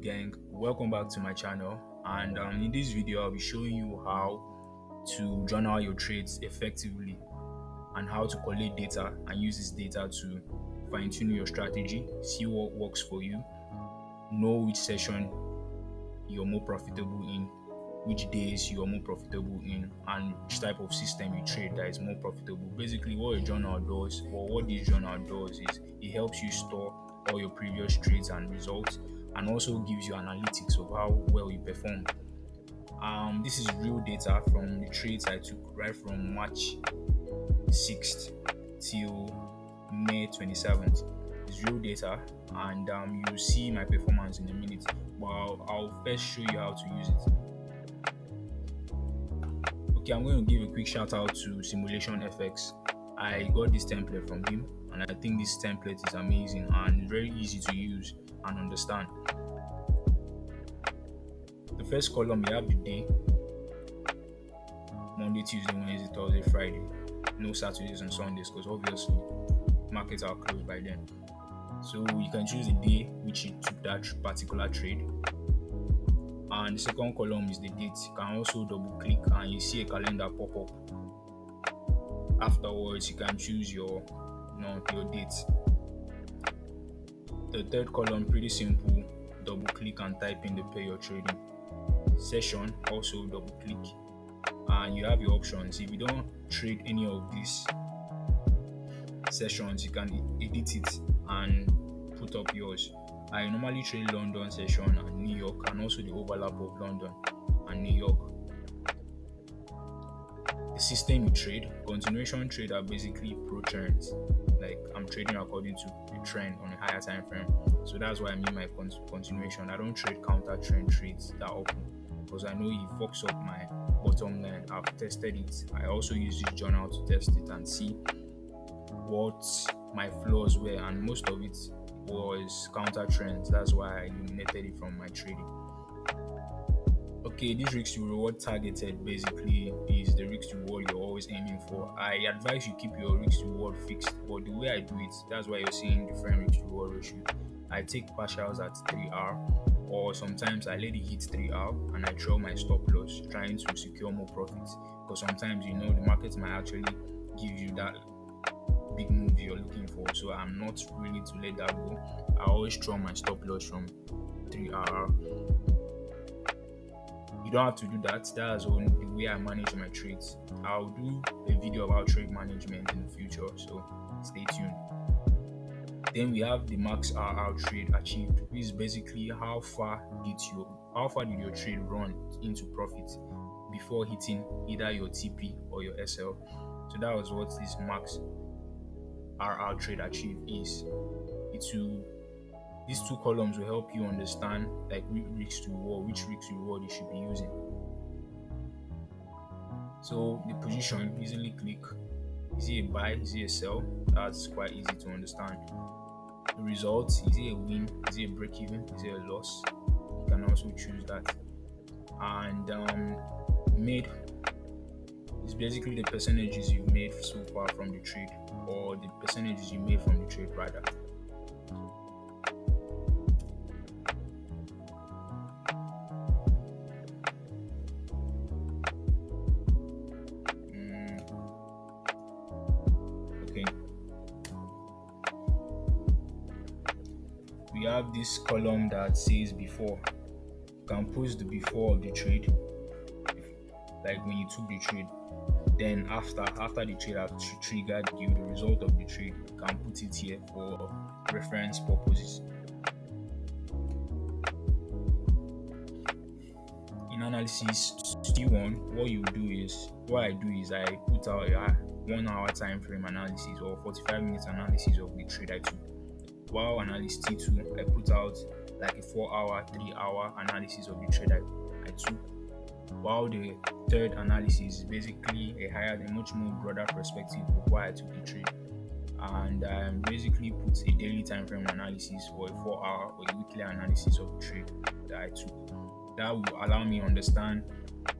gang? Welcome back to my channel, and in this video I'll be showing you how to journal your trades effectively and how to collect data and use this data to fine-tune your strategy, see what works for you, know which session you're more profitable in, which days you're more profitable in, and which type of system you trade that is more profitable. Basically, what a journal does, or what this journal does, is it helps you store all your previous trades and results, and also gives you analytics of how well you perform. This is real data from the trades I took right from March 6th till May 27th. It's real data, and you'll see my performance in a minute. But I'll first show you how to use it. Okay, I'm going to give a quick shout out to Simulation FX. I got this template from him, and I think this template is amazing and very easy to use and understand. The first column, we have the day: Monday, Tuesday, Wednesday, Thursday, Friday. No Saturdays and Sundays, because obviously markets are closed by then. So you can choose the day which you took that particular trade. And the second column is the date. You can also double click and you see a calendar pop up. Afterwards, you can choose your date. The third column, pretty simple. Double click and type in the pair you're trading. Session, also double click, and you have your options. If you don't trade any of these sessions, you can edit it and put up yours. I normally trade London session and New York, and also the overlap of London and New York. The system you trade: continuation trade are basically pro trends. Like, I'm trading according to the trend on a higher time frame, so that's why I mean my continuation. I don't trade counter trend trades that often, because I know it fucks up my bottom line. I've tested it. I also use this journal to test it and see what my flaws were, and most of it was counter trends. That's why I eliminated it from my trading. Okay, this risk to reward targeted basically is the risk to reward you're always aiming for. I advise you keep your risk to reward fixed, but the way I do it, that's why you're seeing different risk to reward ratio. I take partials at 3R, or sometimes I let it hit 3R and I throw my stop loss, trying to secure more profits, because sometimes the market might actually give you that big move you're looking for. So I'm not willing to let that go. I always throw my stop loss from 3R. You don't have to do that. That's only the way I manage my trades. I'll do a video about trade management in the future, so stay tuned. Then we have the max RR trade achieved, which is basically how far did your trade run into profit before hitting either your TP or your SL. So that was what this max RR trade achieved is. These two columns will help you understand like which risk to reward you should be using. So the position, easily click. Is it a buy? Is it a sell? That's quite easy to understand. The results: is it a win? Is it a break even? Is it a loss? You can also choose that. And made is basically the percentages you made so far from the trade, or the percentages you made from the trade rather. Okay, we have this column that says before. You can post the before of the trade, like when you took the trade. Then after the trade has triggered you, the result of the trade, you can put it here for reference purposes. In analysis T1, what I do is I put out a 1 hour time frame analysis or 45 minutes analysis of the trade I took. While analysis T2, I put out like a 4 hour, 3 hour analysis of the trade I took. While the third analysis is basically a much more broader perspective of why I took the trade, and I basically put a daily time frame analysis or a 4 hour or a weekly analysis of the trade that I took. That will allow me to understand,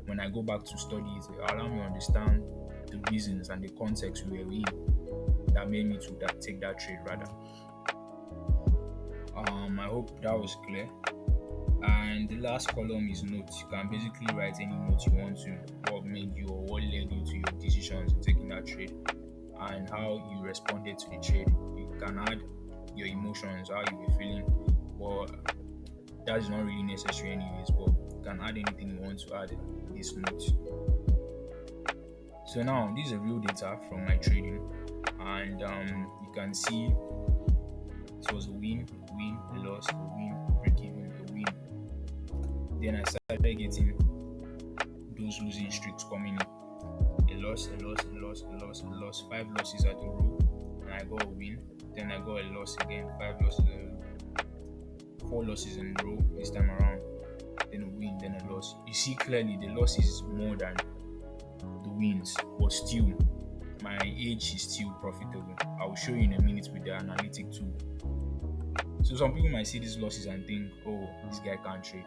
when I go back to study it, it will allow me to understand the reasons and the context we were in that made me to take that trade rather. I hope that was clear. And the last column is notes. You can basically write any note you want to, what made you or what led you to your decisions in taking that trade, and how you responded to the trade. You can add your emotions, how you were feeling, but that is not really necessary anyways. But you can add anything you want to add in this note. So now this is a real data from my trading, and you can see it was a win, win, a loss, a win, break even, a win. Then I started getting those losing streaks coming in. A loss, a loss, a loss, a loss, a loss, five losses at a row, and I got a win. Then I got a loss again, five losses, four losses in a row this time around. Then a win, then a loss. You see clearly the loss is more than the wins, but still, my age is still profitable. I will show you in a minute with the analytic tool. So some people might see these losses and think, oh, this guy can't trade.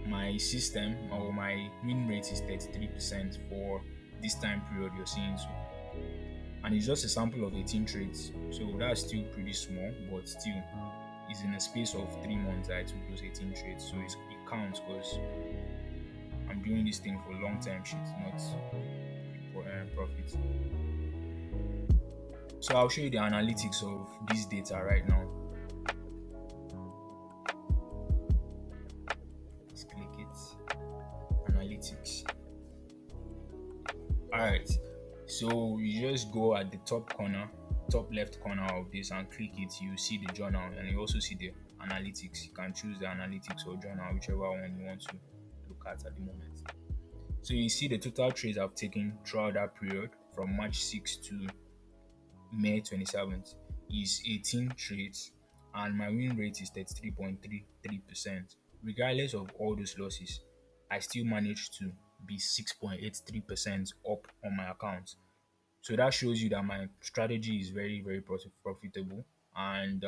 My system or my win rate is 33% for this time period you're seeing. So, and it's just a sample of 18 trades. So that's still pretty small, but still, it's in a space of 3 months that I took those 18 trades. So it counts because I'm doing this thing for long term shit, not for profit. So I'll show you the analytics of this data right now. Let's click it. Analytics. Alright. So you just go at the top corner, top left corner of this and click it. You see the journal and you also see the analytics. You can choose the analytics or journal, whichever one you want to look at the moment. So you see the total trades I've taken throughout that period from March 6th to May 27th is 18 trades, and my win rate is 33.33%. Regardless of all those losses, I still managed to be 6.83% up on my account. So that shows you that my strategy is very, very profitable, and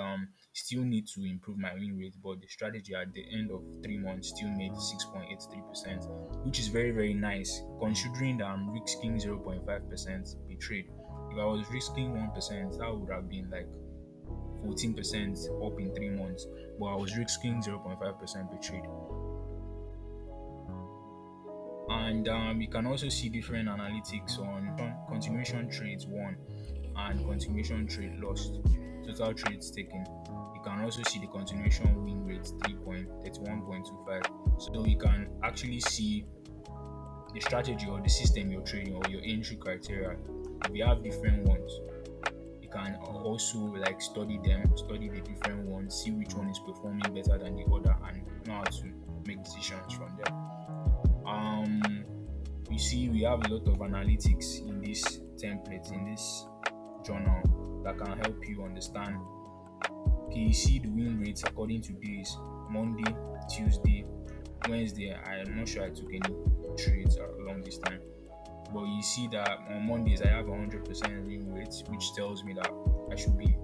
still need to improve my win rate. But the strategy at the end of 3 months still made 6.83%, which is very, very nice considering that I'm risking 0.5% per trade. If I was risking 1%, that would have been like 14% up in 3 months, but I was risking 0.5% per trade. And you can also see different analytics on continuation trades won and continuation trade lost, total trades taken. You can also see the continuation win rate 31.25. So you can actually see the strategy or the system you're trading or your entry criteria. If you have different ones, you can also like study them, study the different ones, see which one is performing better than the other, and know how to make decisions from there. You see, we have a lot of analytics in this template, in this journal, that can help you understand. Okay, you see the win rates according to days: Monday, Tuesday, Wednesday. I'm not sure I took any trades along this time, but you see that on Mondays I have 100% win rate, which tells me that I should be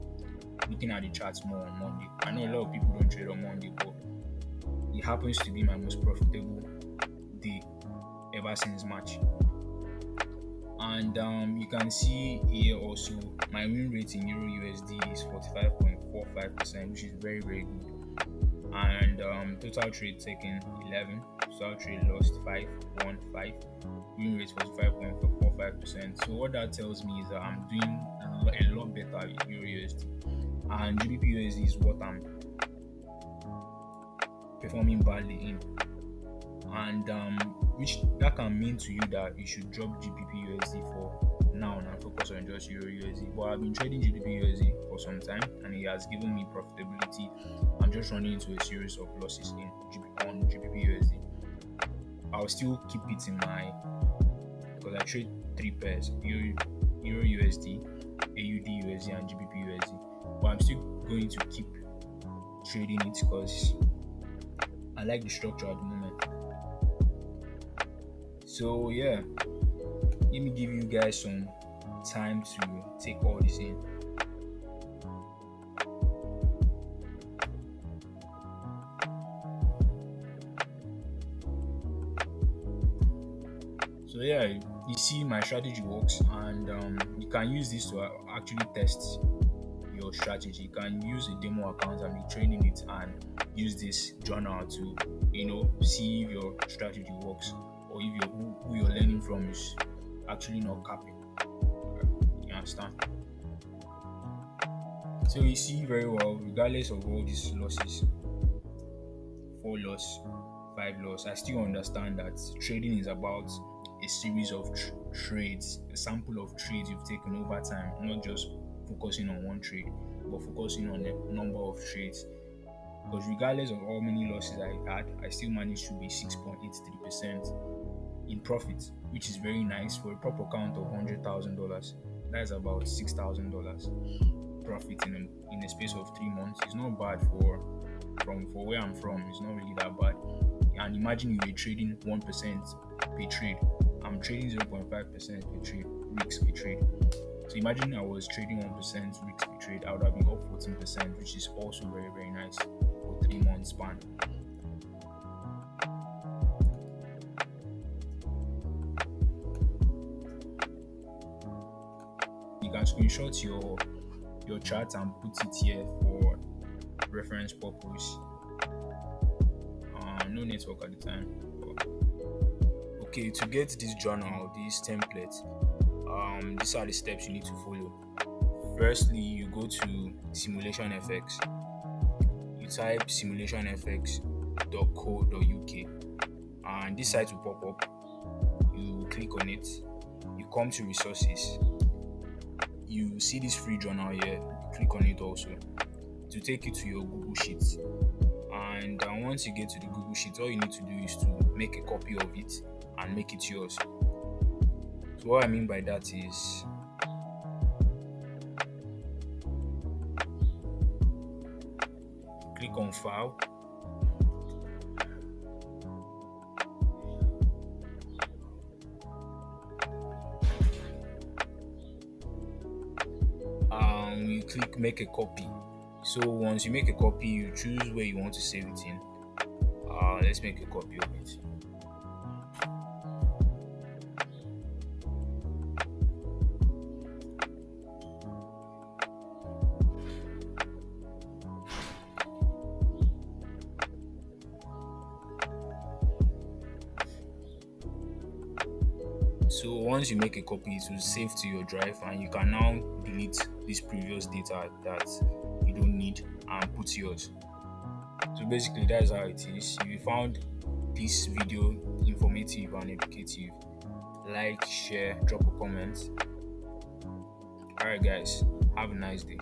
looking at the charts more on Monday. I know a lot of people don't trade on Monday, but it happens to be my most profitable day ever since March. And you can see here also my win rate in Euro USD is 45.45%, which is very, very good. And total trade taken 11, total trade lost 5.15, win rate 45.45%. So what that tells me is that I'm doing a lot better with Euro USD, and GBP USD is what I'm performing badly in. And which that can mean to you that you should drop GBP USD for now and focus on just Euro USD. But I've been trading GBP USD for some time and it has given me profitability. I'm just running into a series of losses on GBP USD. I'll still keep it in my, because I trade three pairs: Euro USD, AUD USD, and GBP USD. But I'm still going to keep trading it because I like the structure at the moment. So yeah, let me give you guys some time to take all this in. So yeah, you see my strategy works, and you can use this to actually test your strategy. You can use a demo account and be training it and use this journal to, see if your strategy works, or if who you're learning from is actually not capping. You understand? So you see very well, regardless of all these losses, 4 loss, 5 loss, I still understand that trading is about a series of trades, a sample of trades you've taken over time, not just focusing on one trade, but focusing on a number of trades. Because regardless of how many losses I had, I still managed to be 6.83% in profit, which is very nice for a proper count of $100,000. That's about $6,000 profit in a space of 3 months. It's not bad for where I'm from. It's not really that bad. And imagine you were trading 1% per trade. I'm trading 0.5% per trade, risk per trade. So imagine I was trading 1% risk per trade, I would have been up 14%, which is also very, very nice for 3 month span. You can screenshot your chart and put it here for reference purpose. No network at the time. Okay, to get this journal, this template, these are the steps you need to follow. Firstly, you go to Simulation FX. You type simulationfx.co.uk, and this site will pop up. You click on it. You come to resources. You see this free journal here. You click on it also to take you to your Google Sheets. And once you get to the Google Sheet, all you need to do is to make a copy of it and make it yours. So what I mean by that is, click on File. You click Make a Copy. So once you make a copy, you choose where you want to save it in. Let's make a copy of it. So once you make a copy, it will save to your drive, and you can now delete this previous data that you don't need and put yours. So basically, that's how it is. If you found this video informative and educative, like, share, drop a comment. Alright guys, have a nice day.